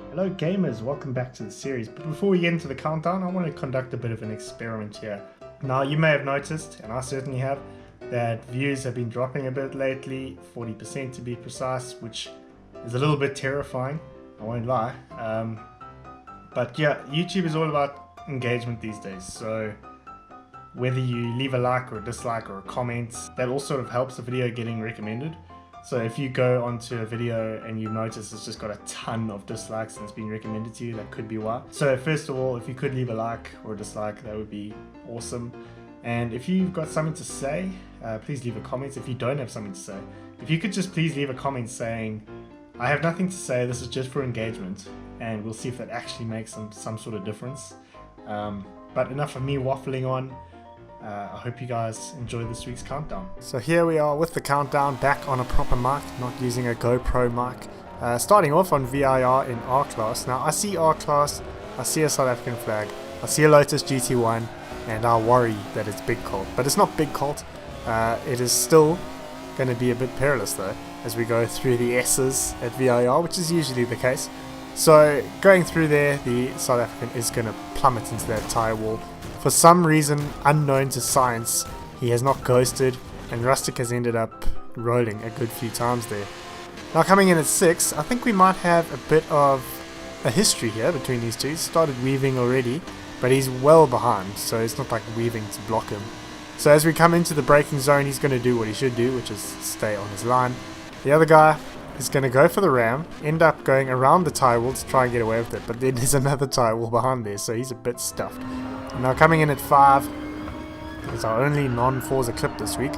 Hello gamers, welcome back to the series. But before we get into the countdown, I want to conduct a bit of an experiment here. Now you may have noticed, and I certainly have, that views have been dropping a bit lately, 40% to be precise, which is a little bit terrifying, I won't lie. But yeah, YouTube is all about engagement these days, so whether you leave a like or a dislike or a comment, that all sort of helps the video getting recommended. So if you go onto a video and you notice it's just got a ton of dislikes and it's been recommended to you, that could be why. So first of all, if you could leave a like or a dislike, that would be awesome. And if you've got something to say, please leave a comment. If you don't have something to say, if you could just please leave a comment saying, I have nothing to say, this is just for engagement, and we'll see if that actually makes some sort of difference. But enough of me waffling on. I hope you guys enjoy this week's countdown. So here we are with the countdown, back on a proper mic, not using a GoPro mic. Starting off on VIR in R class. Now I see R class, I see a South African flag, I see a Lotus GT1, and I worry that it's Big Colt. But it's not Big Colt. It is still going to be a bit perilous though, as we go through the S's at VIR, which is usually the case. So going through there, the South African is going to plummet into that tyre wall. For some reason unknown to science, he has not ghosted, and Rustic has ended up rolling a good few times there. Now coming in at 6, I think we might have a bit of a history here between these two. He's started weaving already, but he's well behind, so it's not like weaving to block him. So as we come into the braking zone, he's going to do what he should do, which is stay on his line. The other guy is going to go for the ram, end up going around the tyre wall to try and get away with it, but then there's another tyre wall behind there, so he's a bit stuffed. Now coming in at 5 is our only non-Forza clip this week.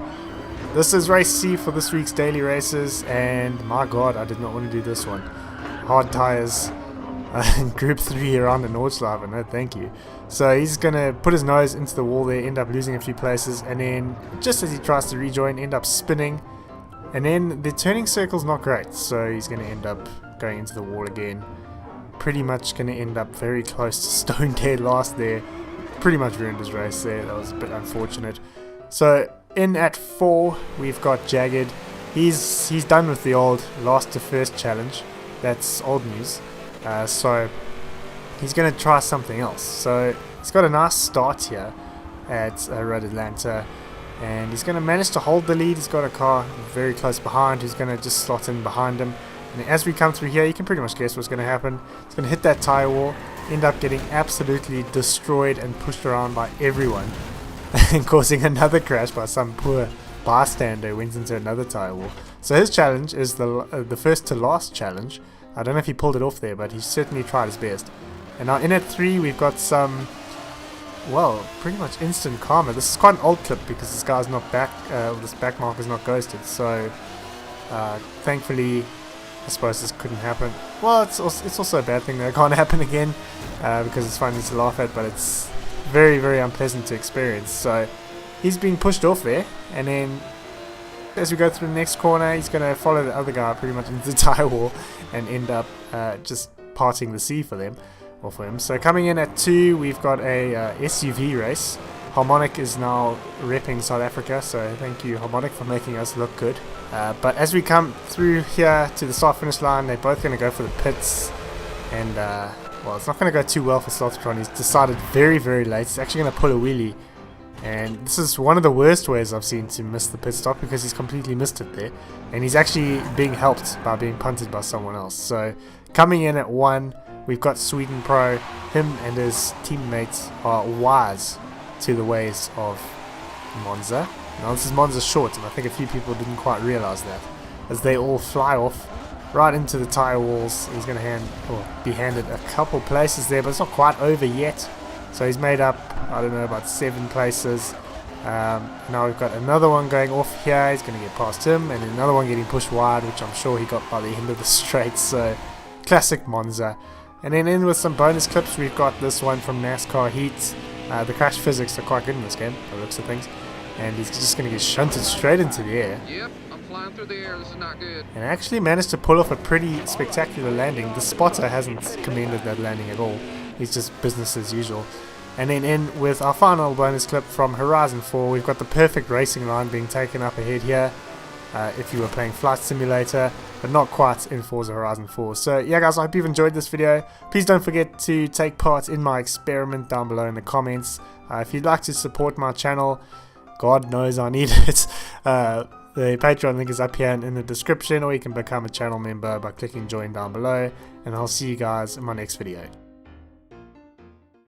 This is race C for this week's daily races, and my god, I did not want to do this one. Hard tyres in Group 3 around the Nordschleife, no thank you. So he's going to put his nose into the wall there, end up losing a few places, and then just as he tries to rejoin, end up spinning. And then the turning circle's not great, so he's going to end up going into the wall again. Pretty much going to end up very close to stone dead last there. Pretty much ruined his race there. That was a bit unfortunate. So in at 4 we've got Jagged. He's done with the old last to first challenge. That's old news. So he's going to try something else. So he's got a nice start here at Road Atlanta, and he's going to manage to hold the lead. He's got a car very close behind who's going to just slot in behind him. And as we come through here, you can pretty much guess what's going to happen. It's going to hit that tyre wall, end up getting absolutely destroyed and pushed around by everyone, and causing another crash by some poor bystander who went into another tyre wall. So his challenge is the first to last challenge. I don't know if he pulled it off there, but he certainly tried his best. And now in at 3, we've got some, well, pretty much instant karma. This is quite an old clip because this guy's not back, this back marker's not ghosted. So thankfully, I suppose this couldn't happen. Well, it's also a bad thing that it can't happen again, because it's funny to laugh at, but it's very, very unpleasant to experience. So he's being pushed off there, and then as we go through the next corner, he's going to follow the other guy pretty much into the tyre wall and end up just parting the sea for them, or for him. So coming in at 2, we've got a SUV race. Harmonic is now repping South Africa, so thank you Harmonic for making us look good. But as we come through here to the start-finish line, they're both going to go for the pits, and well, it's not going to go too well for Slotron. He's decided very, very late. He's actually going to pull a wheelie, and this is one of the worst ways I've seen to miss the pit stop, because he's completely missed it there, and he's actually being helped by being punted by someone else. So coming in at 1, we've got Sweden Pro. Him and his teammates are wise to the ways of Monza. Now this is Monza short, and I think a few people didn't quite realise that, as they all fly off right into the tyre walls. He's going to be handed a couple places there, but it's not quite over yet. So he's made up, I don't know, about 7 places. Now we've got another one going off here. He's going to get past him, and another one getting pushed wide, which I'm sure he got by the end of the straight. So classic Monza. And then in with some bonus clips, we've got this one from NASCAR Heat. The crash physics are quite good in this game, by the looks of things. And he's just going to get shunted straight into the air. Yep, I'm flying through the air. This is not good. And actually managed to pull off a pretty spectacular landing. The spotter hasn't commended that landing at all. He's just business as usual. And then in with our final bonus clip from Horizon 4, we've got the perfect racing line being taken up ahead here. If you were playing Flight Simulator, but not quite in Forza Horizon 4. So yeah guys, I hope you've enjoyed this video. Please don't forget to take part in my experiment down below in the comments. If you'd like to support my channel, God knows I need it. The Patreon link is up here in the description, or you can become a channel member by clicking join down below. And I'll see you guys in my next video.